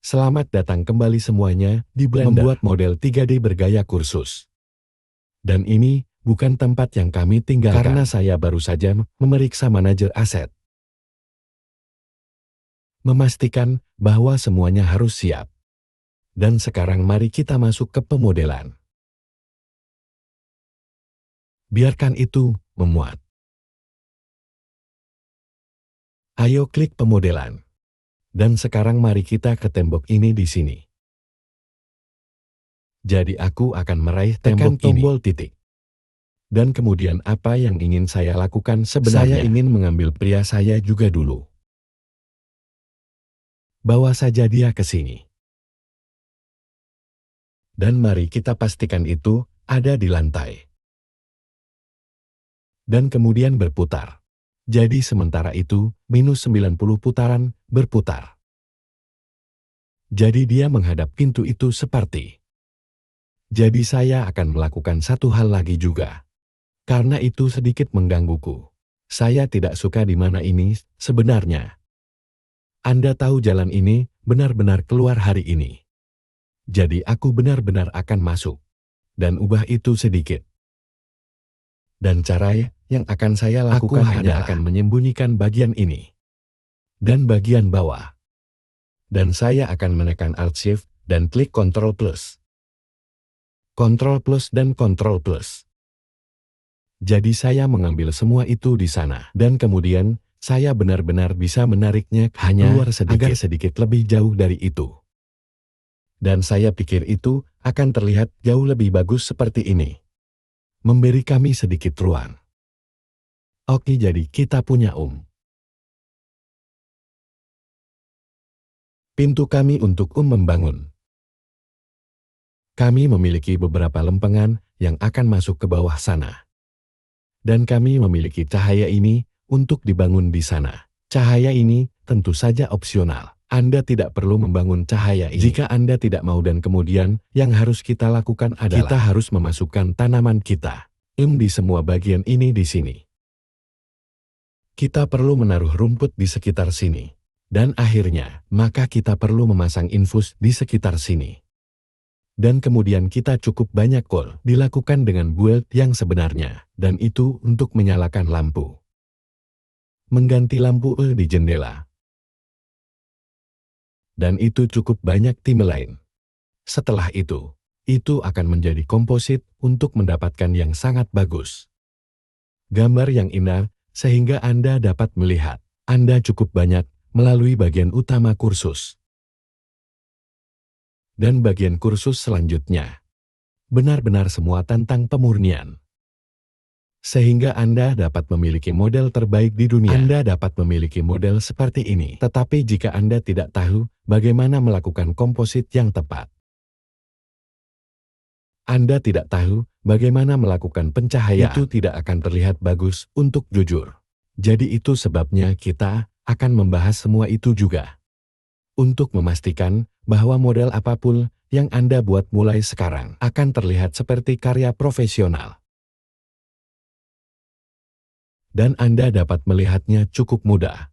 Selamat datang kembali semuanya di Blender membuat model 3D bergaya kursus. Dan ini bukan tempat yang kami tinggalkan karena saya baru saja memeriksa manajer aset. Memastikan bahwa semuanya harus siap. Dan sekarang mari kita masuk ke pemodelan. Biarkan itu memuat. Ayo klik pemodelan. Dan sekarang mari kita ke tembok ini di sini. Jadi aku akan meraih tembok tombol titik. Dan kemudian apa yang ingin saya lakukan sebenarnya? Saya ingin mengambil pria saya juga dulu. Bawa saja dia ke sini. Dan mari kita pastikan itu ada di lantai. Dan kemudian berputar. Jadi sementara itu, minus 90 putaran berputar. Jadi dia menghadap pintu itu seperti. Jadi saya akan melakukan satu hal lagi juga. Karena itu sedikit menggangguku. Saya tidak suka di mana ini sebenarnya. Anda tahu jalan ini benar-benar keluar hari ini. Jadi aku benar-benar akan masuk. Dan ubah itu sedikit. Dan cara yang akan saya lakukan hanya akan menyembunyikan bagian ini. Dan bagian bawah. Dan saya akan menekan Alt Shift dan klik Ctrl plus. Ctrl plus dan Ctrl plus. Jadi saya mengambil semua itu di sana. Dan kemudian saya benar-benar bisa menariknya hanya keluar sedikit, agar sedikit lebih jauh dari itu. Dan saya pikir itu akan terlihat jauh lebih bagus seperti ini. Memberi kami sedikit ruang. Oke, jadi kita punya pintu kami untuk membangun. Kami memiliki beberapa lempengan yang akan masuk ke bawah sana. Dan kami memiliki cahaya ini untuk dibangun di sana. Cahaya ini tentu saja opsional. Anda tidak perlu membangun cahaya ini jika Anda tidak mau, dan kemudian yang harus kita lakukan adalah kita harus memasukkan tanaman kita di semua bagian ini di sini. Kita perlu menaruh rumput di sekitar sini. Dan akhirnya, maka kita perlu memasang infus di sekitar sini. Dan kemudian kita cukup banyak call dilakukan dengan build yang sebenarnya. Dan itu untuk menyalakan lampu. Mengganti lampu di jendela. Dan itu cukup banyak tim lain. Setelah itu akan menjadi komposit untuk mendapatkan yang sangat bagus. Gambar yang indah, sehingga Anda dapat melihat. Anda cukup banyak melalui bagian utama kursus. Dan bagian kursus selanjutnya. Benar-benar semua tentang pemurnian. Sehingga Anda dapat memiliki model terbaik di dunia. Anda dapat memiliki model seperti ini. Tetapi jika Anda tidak tahu bagaimana melakukan komposit yang tepat. Anda tidak tahu bagaimana melakukan pencahayaan. Itu tidak akan terlihat bagus untuk jujur. Jadi itu sebabnya kita akan membahas semua itu juga. Untuk memastikan bahwa model apapun yang Anda buat mulai sekarang akan terlihat seperti karya profesional. Dan Anda dapat melihatnya cukup mudah.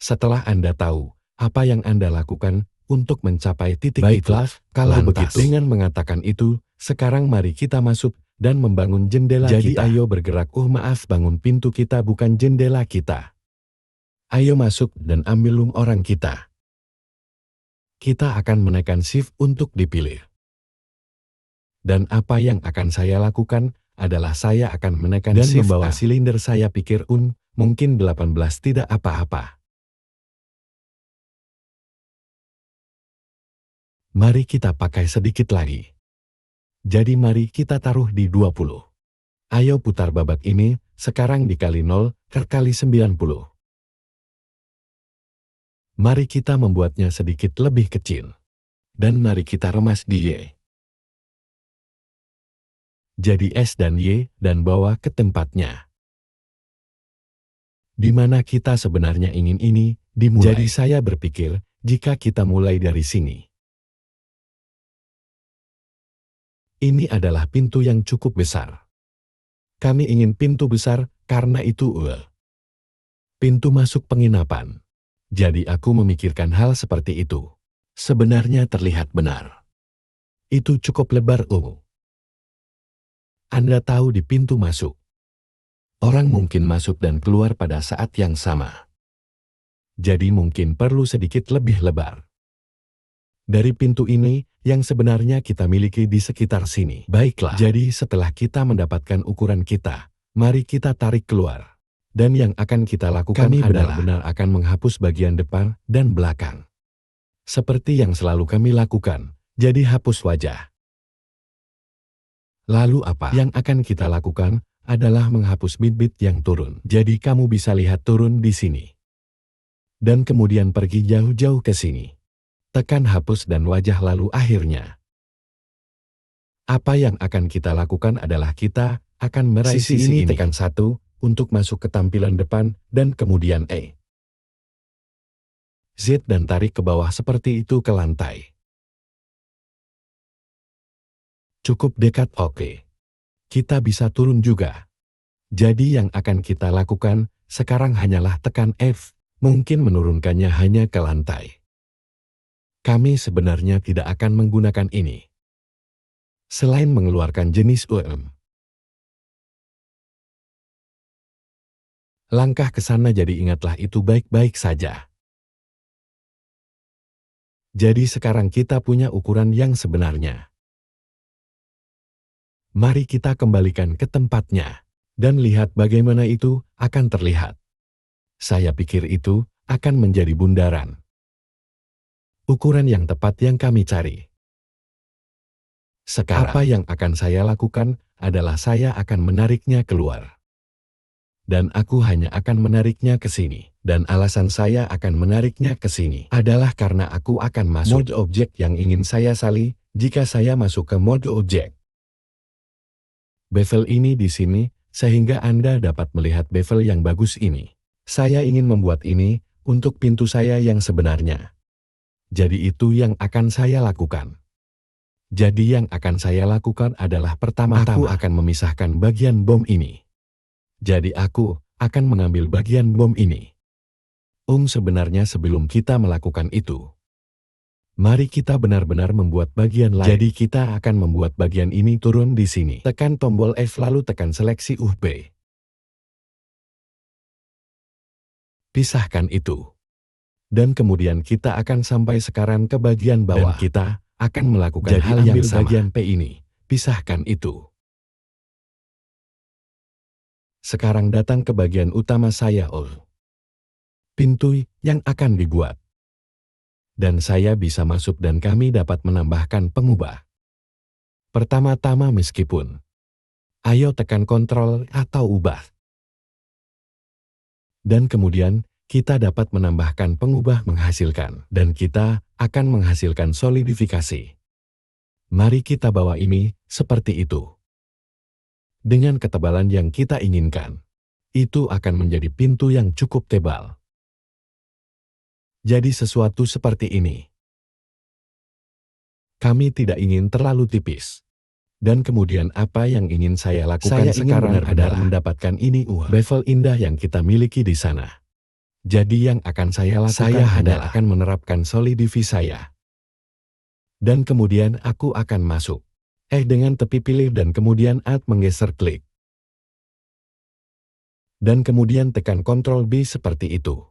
Setelah Anda tahu apa yang Anda lakukan untuk mencapai titik itu. Kalau begitu, dengan mengatakan itu, sekarang mari kita masuk dan membangun jendela kita. Jadi ayo bergerak. Maaf, bangun pintu kita, bukan jendela kita. Ayo masuk dan ambil orang kita. Kita akan menekan Shift untuk dipilih. Dan apa yang akan saya lakukan adalah saya akan menekan dan Shift membawa silinder. Saya pikir mungkin 18 tidak apa-apa. Mari kita pakai sedikit lagi. Jadi mari kita taruh di 20. Ayo putar babak ini, sekarang dikali 0, kali 90. Mari kita membuatnya sedikit lebih kecil. Dan mari kita remas di Y. Jadi S dan Y, dan bawa ke tempatnya. Di mana kita sebenarnya ingin ini dimulai. Jadi saya berpikir, jika kita mulai dari sini. Ini adalah pintu yang cukup besar. Kami ingin pintu besar karena itu pintu masuk penginapan. Jadi aku memikirkan hal seperti itu. Sebenarnya terlihat benar. Itu cukup lebar, Anda tahu di pintu masuk. Orang mungkin masuk dan keluar pada saat yang sama. Jadi mungkin perlu sedikit lebih lebar. Dari pintu ini, yang sebenarnya kita miliki di sekitar sini. Baiklah. Jadi setelah kita mendapatkan ukuran kita, mari kita tarik keluar. Dan yang akan kita lakukan adalah benar-benar akan menghapus bagian depan dan belakang. Seperti yang selalu kami lakukan, jadi hapus wajah. Lalu apa yang akan kita lakukan adalah menghapus bit-bit yang turun. Jadi kamu bisa lihat turun di sini. Dan kemudian pergi jauh-jauh ke sini. Tekan hapus dan wajah lalu akhirnya. Apa yang akan kita lakukan adalah kita akan meraih sisi ini. Tekan 1 untuk masuk ke tampilan depan dan kemudian Z dan tarik ke bawah seperti itu ke lantai. Cukup dekat, oke. Kita bisa turun juga. Jadi yang akan kita lakukan sekarang hanyalah tekan F, mungkin menurunkannya hanya ke lantai. Kami sebenarnya tidak akan menggunakan ini. Selain mengeluarkan jenis langkah ke sana, jadi ingatlah itu baik-baik saja. Jadi sekarang kita punya ukuran yang sebenarnya. Mari kita kembalikan ke tempatnya. Dan lihat bagaimana itu akan terlihat. Saya pikir itu akan menjadi bundaran. Ukuran yang tepat yang kami cari. Sekarang, apa yang akan saya lakukan adalah saya akan menariknya keluar. Dan aku hanya akan menariknya ke sini. Dan alasan saya akan menariknya ke sini adalah karena aku akan masuk mode objek yang ingin saya salih jika saya masuk ke mode objek. Bevel ini di sini, sehingga Anda dapat melihat bevel yang bagus ini. Saya ingin membuat ini untuk pintu saya yang sebenarnya. Jadi itu yang akan saya lakukan. Jadi yang akan saya lakukan adalah pertama-tama aku akan memisahkan bagian bom ini. Jadi aku akan mengambil bagian bom ini. Sebenarnya sebelum kita melakukan itu, mari kita benar-benar membuat bagian lain. Jadi kita akan membuat bagian ini turun di sini. Tekan tombol F lalu tekan seleksi B. Pisahkan itu. Dan kemudian kita akan sampai sekarang ke bagian bawah. Dan kita akan melakukan hal yang sama. Bagian P ini. Pisahkan itu. Sekarang datang ke bagian utama saya, pintu yang akan dibuat. Dan saya bisa masuk dan kami dapat menambahkan pengubah. Pertama-tama meskipun. Ayo tekan kontrol atau ubah. Dan kemudian kita dapat menambahkan pengubah menghasilkan. Dan kita akan menghasilkan solidifikasi. Mari kita bawa ini seperti itu. Dengan ketebalan yang kita inginkan. Itu akan menjadi pintu yang cukup tebal. Jadi sesuatu seperti ini. Kami tidak ingin terlalu tipis. Dan kemudian apa yang ingin saya lakukan sekarang adalah mendapatkan ini bevel indah yang kita miliki di sana. Jadi yang akan saya lakukan adalah akan menerapkan solidifi saya. Dan kemudian aku akan masuk. Dengan tepi pilih dan kemudian Alt menggeser klik. Dan kemudian tekan Ctrl B seperti itu.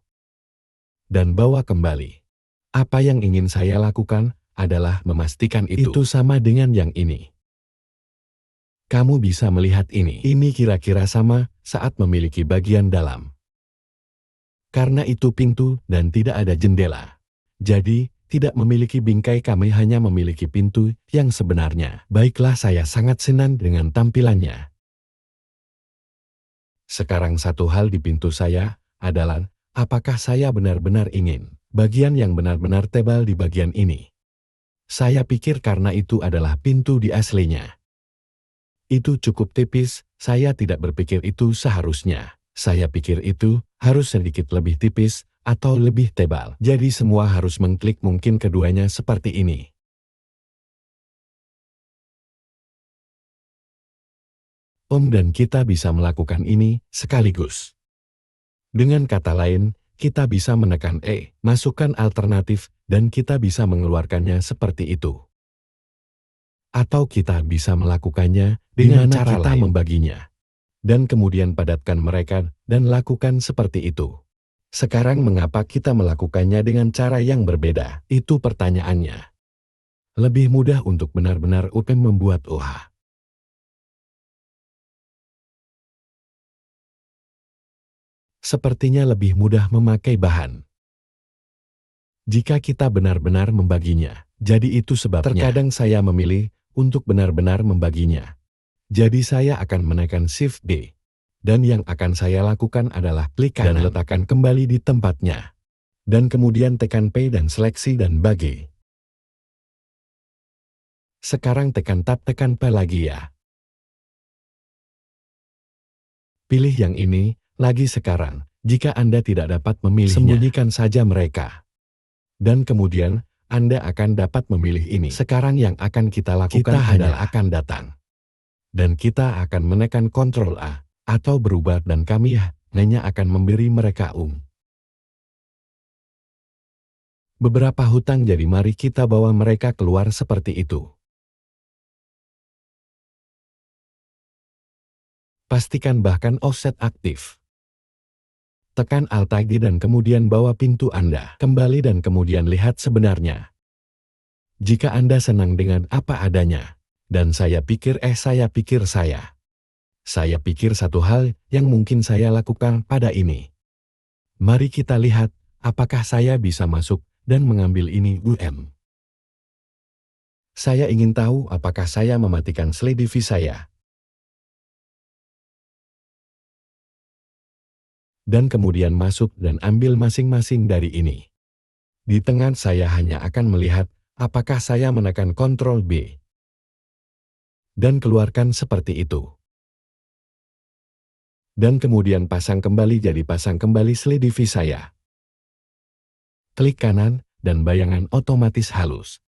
Dan bawa kembali. Apa yang ingin saya lakukan adalah memastikan itu sama dengan yang ini. Kamu bisa melihat ini. Ini kira-kira sama saat memiliki bagian dalam. Karena itu pintu dan tidak ada jendela. Jadi, tidak memiliki bingkai, kami hanya memiliki pintu yang sebenarnya. Baiklah, saya sangat senang dengan tampilannya. Sekarang satu hal di pintu saya adalah, apakah saya benar-benar ingin bagian yang benar-benar tebal di bagian ini? Saya pikir karena itu adalah pintu di aslinya. Itu cukup tipis, saya tidak berpikir itu seharusnya. Saya pikir itu harus sedikit lebih tipis atau lebih tebal. Jadi semua harus mengklik, mungkin keduanya seperti ini. Dan kita bisa melakukan ini sekaligus. Dengan kata lain, kita bisa menekan E, masukkan alternatif, dan kita bisa mengeluarkannya seperti itu. Atau kita bisa melakukannya dengan cara kita lain. Membaginya. Dan kemudian padatkan mereka dan lakukan seperti itu. Sekarang mengapa kita melakukannya dengan cara yang berbeda? Itu pertanyaannya. Lebih mudah untuk benar-benar membuat OH. Sepertinya lebih mudah memakai bahan. Jika kita benar-benar membaginya, jadi itu sebabnya. Terkadang saya memilih untuk benar-benar membaginya. Jadi saya akan menekan Shift D. Dan yang akan saya lakukan adalah klik kanan dan letakkan kembali di tempatnya. Dan kemudian tekan P dan seleksi dan bagi. Sekarang tekan Tab, tekan P lagi ya. Pilih yang ini. Lagi sekarang, jika Anda tidak dapat memilihnya, sembunyikan saja mereka. Dan kemudian, Anda akan dapat memilih ini. Sekarang yang akan kita lakukan adalah akan datang. Dan kita akan menekan Ctrl A, atau berubah dan kami hanya akan memberi mereka beberapa hutang, jadi mari kita bawa mereka keluar seperti itu. Pastikan bahkan offset aktif. Tekan Alt-G dan kemudian bawa pintu Anda kembali dan kemudian lihat sebenarnya. Jika Anda senang dengan apa adanya, dan saya pikir satu hal yang mungkin saya lakukan pada ini. Mari kita lihat, apakah saya bisa masuk dan mengambil ini Saya ingin tahu apakah saya mematikan SLDV saya. Dan kemudian masuk dan ambil masing-masing dari ini. Di tengah saya hanya akan melihat apakah saya menekan Ctrl B. Dan keluarkan seperti itu. Dan kemudian pasang kembali, jadi pasang kembali SLDV saya. Klik kanan dan bayangan otomatis halus.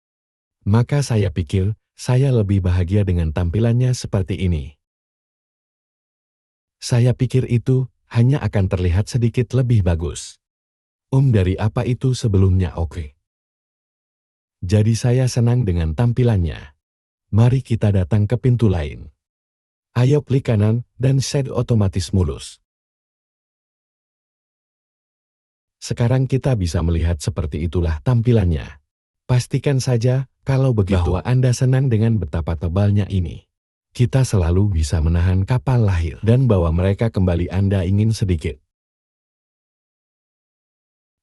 Maka saya pikir saya lebih bahagia dengan tampilannya seperti ini. Saya pikir itu hanya akan terlihat sedikit lebih bagus. Dari apa itu sebelumnya oke. Jadi saya senang dengan tampilannya. Mari kita datang ke pintu lain. Ayo klik kanan dan shade otomatis mulus. Sekarang kita bisa melihat seperti itulah tampilannya. Pastikan saja kalau begitu bahwa Anda senang dengan betapa tebalnya ini. Kita selalu bisa menahan kapal lahir dan bawa mereka kembali. Anda ingin sedikit.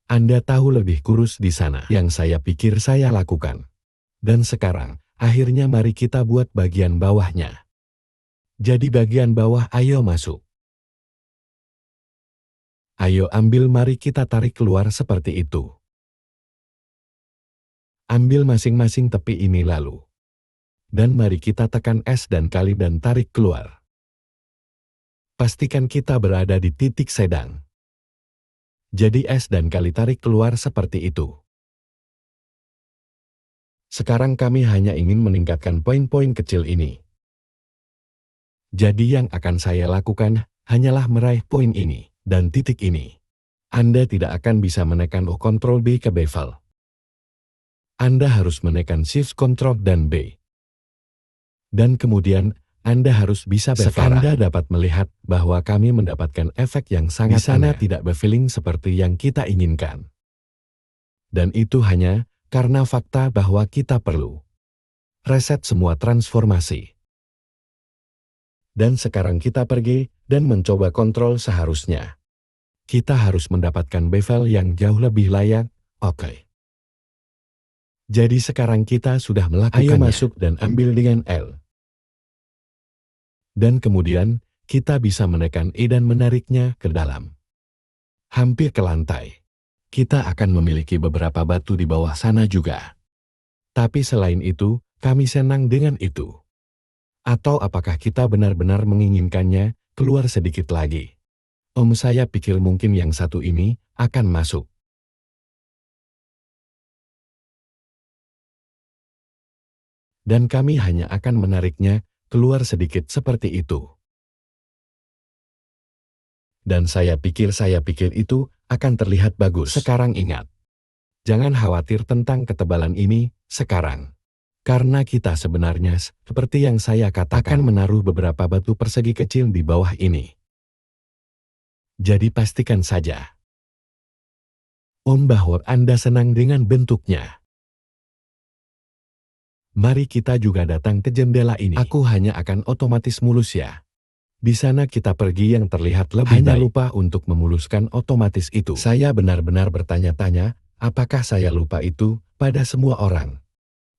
Anda tahu lebih kurus di sana yang saya pikir saya lakukan. Dan sekarang, akhirnya mari kita buat bagian bawahnya. Jadi bagian bawah ayo masuk. Ayo ambil, mari kita tarik keluar seperti itu. Ambil masing-masing tepi ini lalu. Dan mari kita tekan S dan kali dan tarik keluar. Pastikan kita berada di titik sedang. Jadi S dan kali tarik keluar seperti itu. Sekarang kami hanya ingin meningkatkan poin-poin kecil ini. Jadi yang akan saya lakukan hanyalah meraih poin ini dan titik ini. Anda tidak akan bisa menekan Ctrl B ke bevel. Anda harus menekan Shift Ctrl dan B. Dan kemudian, Anda harus bisa bevel. Anda dapat melihat bahwa kami mendapatkan efek yang sangat di sana tidak beveling seperti yang kita inginkan. Dan itu hanya karena fakta bahwa kita perlu reset semua transformasi. Dan sekarang kita pergi dan mencoba kontrol seharusnya. Kita harus mendapatkan bevel yang jauh lebih layak, oke. Jadi sekarang kita sudah melakukannya. Ayo masuk dan ambil dengan L. Dan kemudian, kita bisa menekan E dan menariknya ke dalam. Hampir ke lantai. Kita akan memiliki beberapa batu di bawah sana juga. Tapi selain itu, kami senang dengan itu. Atau apakah kita benar-benar menginginkannya keluar sedikit lagi? Saya pikir mungkin yang satu ini akan masuk. Dan kami hanya akan menariknya keluar sedikit seperti itu. Dan saya pikir itu akan terlihat bagus. Sekarang ingat, jangan khawatir tentang ketebalan ini sekarang. Karena kita sebenarnya, seperti yang saya katakan, akan menaruh beberapa batu persegi kecil di bawah ini. Jadi pastikan saja, Om, bahwa Anda senang dengan bentuknya. Mari kita juga datang ke jendela ini. Aku hanya akan otomatis mulus ya. Di sana kita pergi yang terlihat lebih hanya baik. Lupa untuk memuluskan otomatis itu. Saya benar-benar bertanya-tanya, apakah saya lupa itu pada semua orang?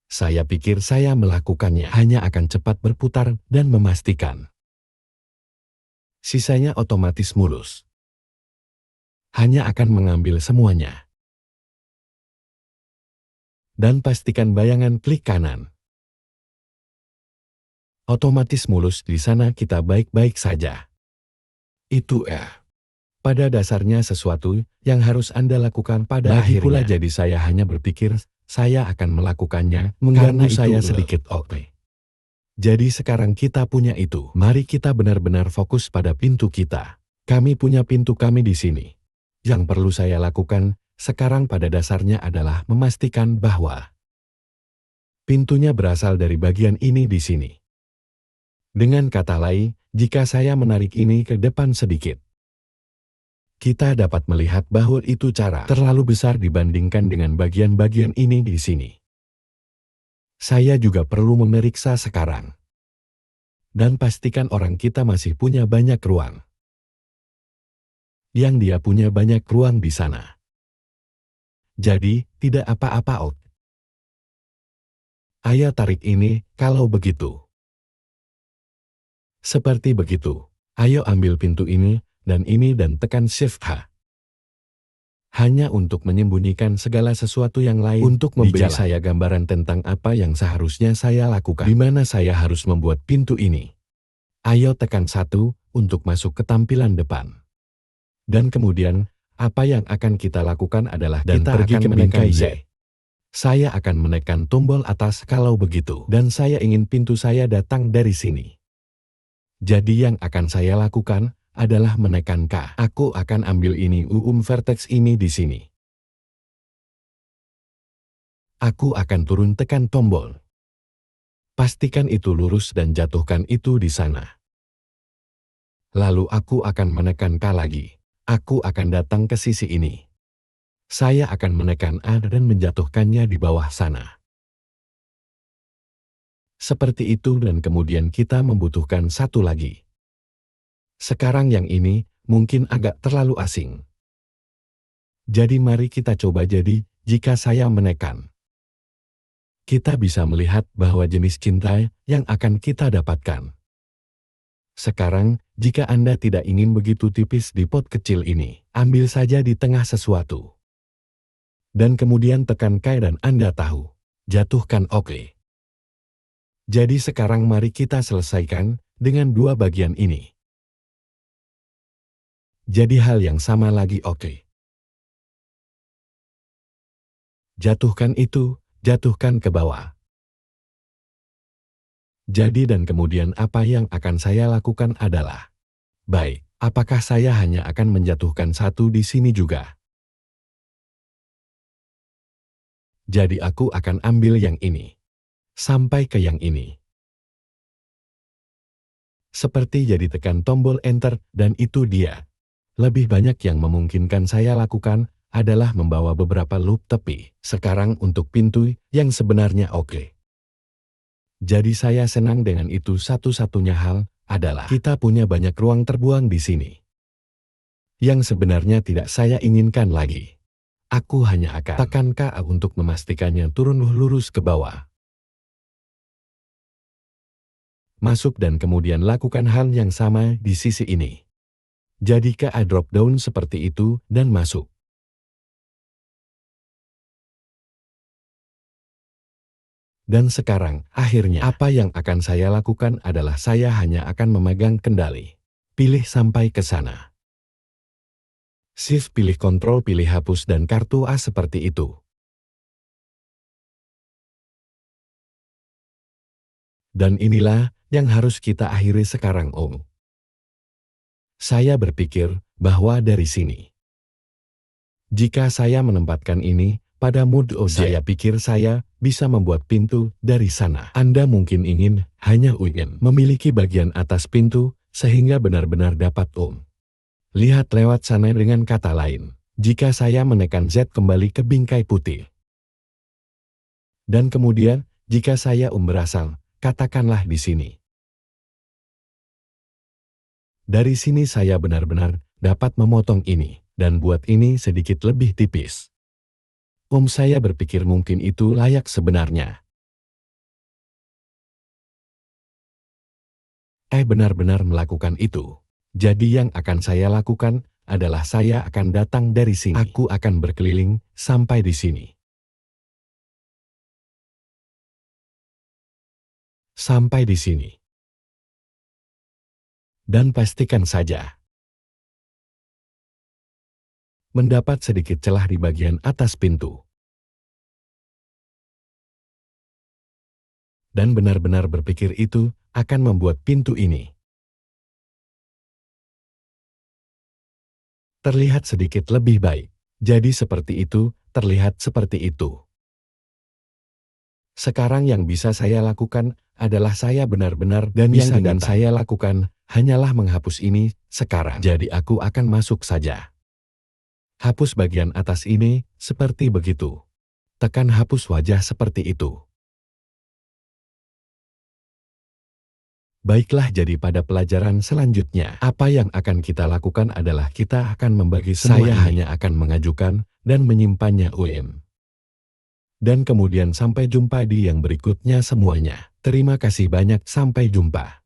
Saya pikir saya melakukannya hanya akan cepat berputar dan memastikan. Sisanya otomatis mulus. Hanya akan mengambil semuanya. Dan pastikan bayangan klik kanan. Otomatis mulus di sana kita baik-baik saja. Itu pada dasarnya sesuatu yang harus Anda lakukan pada akhirnya. Pula jadi saya hanya berpikir saya akan melakukannya mengganggu saya sedikit. Oke. Jadi sekarang kita punya itu. Mari kita benar-benar fokus pada pintu kita. Kami punya pintu kami di sini. Yang perlu saya lakukan sekarang pada dasarnya adalah memastikan bahwa pintunya berasal dari bagian ini di sini. Dengan kata lain, jika saya menarik ini ke depan sedikit, kita dapat melihat bahwa itu cara terlalu besar dibandingkan dengan bagian-bagian ini di sini. Saya juga perlu memeriksa sekarang. Dan pastikan orang kita masih punya banyak ruang. Yang dia punya banyak ruang di sana. Jadi, tidak apa-apa. Ayo tarik ini, kalau begitu. Seperti begitu. Ayo ambil pintu ini, dan tekan Shift H. Hanya untuk menyembunyikan segala sesuatu yang lain untuk memberi saya gambaran tentang apa yang seharusnya saya lakukan. Di mana saya harus membuat pintu ini. Ayo tekan 1 untuk masuk ke tampilan depan. Dan kemudian, apa yang akan kita lakukan adalah dan kita pergi ke menekan Z. Saya akan menekan tombol atas kalau begitu. Dan saya ingin pintu saya datang dari sini. Jadi yang akan saya lakukan adalah menekan K. Aku akan ambil ini vertex ini di sini. Aku akan turun tekan tombol. Pastikan itu lurus dan jatuhkan itu di sana. Lalu aku akan menekan K lagi. Aku akan datang ke sisi ini. Saya akan menekan A dan menjatuhkannya di bawah sana. Seperti itu dan kemudian kita membutuhkan satu lagi. Sekarang yang ini mungkin agak terlalu asing. Jadi mari kita coba jika saya menekan. Kita bisa melihat bahwa jenis cinta yang akan kita dapatkan. Sekarang, jika Anda tidak ingin begitu tipis di pot kecil ini, ambil saja di tengah sesuatu. Dan kemudian tekan K dan Anda tahu. Jatuhkan OK. Jadi sekarang mari kita selesaikan dengan dua bagian ini. Jadi hal yang sama lagi OK. Jatuhkan itu, jatuhkan ke bawah. Jadi dan kemudian apa yang akan saya lakukan adalah, baik, apakah saya hanya akan menjatuhkan satu di sini juga? Jadi aku akan ambil yang ini. Sampai ke yang ini. Seperti jadi tekan tombol Enter dan itu dia. Lebih banyak yang memungkinkan saya lakukan adalah membawa beberapa loop tepi. Sekarang untuk pintu yang sebenarnya oke. Jadi saya senang dengan itu satu-satunya hal adalah kita punya banyak ruang terbuang di sini. Yang sebenarnya tidak saya inginkan lagi. Aku hanya akan tekan K untuk memastikannya turun lurus ke bawah. Masuk dan kemudian lakukan hal yang sama di sisi ini. Jadi ke drop down seperti itu dan masuk. Dan sekarang, akhirnya apa yang akan saya lakukan adalah saya hanya akan memegang kendali. Pilih sampai ke sana. Shift pilih Ctrl pilih hapus dan kartu A seperti itu. Dan inilah yang harus kita akhiri sekarang Om. Saya berpikir bahwa dari sini Jika saya menempatkan ini pada mood objek, saya pikir saya bisa membuat pintu dari sana. Anda mungkin hanya ingin memiliki bagian atas pintu sehingga benar-benar dapat lihat lewat sana. Dengan kata lain, jika saya menekan Z kembali ke bingkai putih. Dan kemudian, jika saya berasal, katakanlah di sini. Dari sini saya benar-benar dapat memotong ini dan buat ini sedikit lebih tipis. Saya berpikir mungkin itu layak sebenarnya. Benar-benar melakukan itu. Jadi yang akan saya lakukan adalah saya akan datang dari sini. Aku akan berkeliling sampai di sini. Sampai di sini. Dan pastikan saja mendapat sedikit celah di bagian atas pintu. Dan benar-benar berpikir itu akan membuat pintu ini terlihat sedikit lebih baik. Jadi seperti itu, terlihat seperti itu. Sekarang yang bisa saya lakukan adalah saya benar-benar dan yang ingin saya lakukan hanyalah menghapus ini sekarang. Jadi aku akan masuk saja. Hapus bagian atas ini seperti begitu. Tekan hapus wajah seperti itu. Baiklah, jadi pada pelajaran selanjutnya, apa yang akan kita lakukan adalah kita akan membagi semua. Saya hanya akan mengajukan dan menyimpannya Dan kemudian sampai jumpa di yang berikutnya semuanya. Terima kasih banyak, sampai jumpa.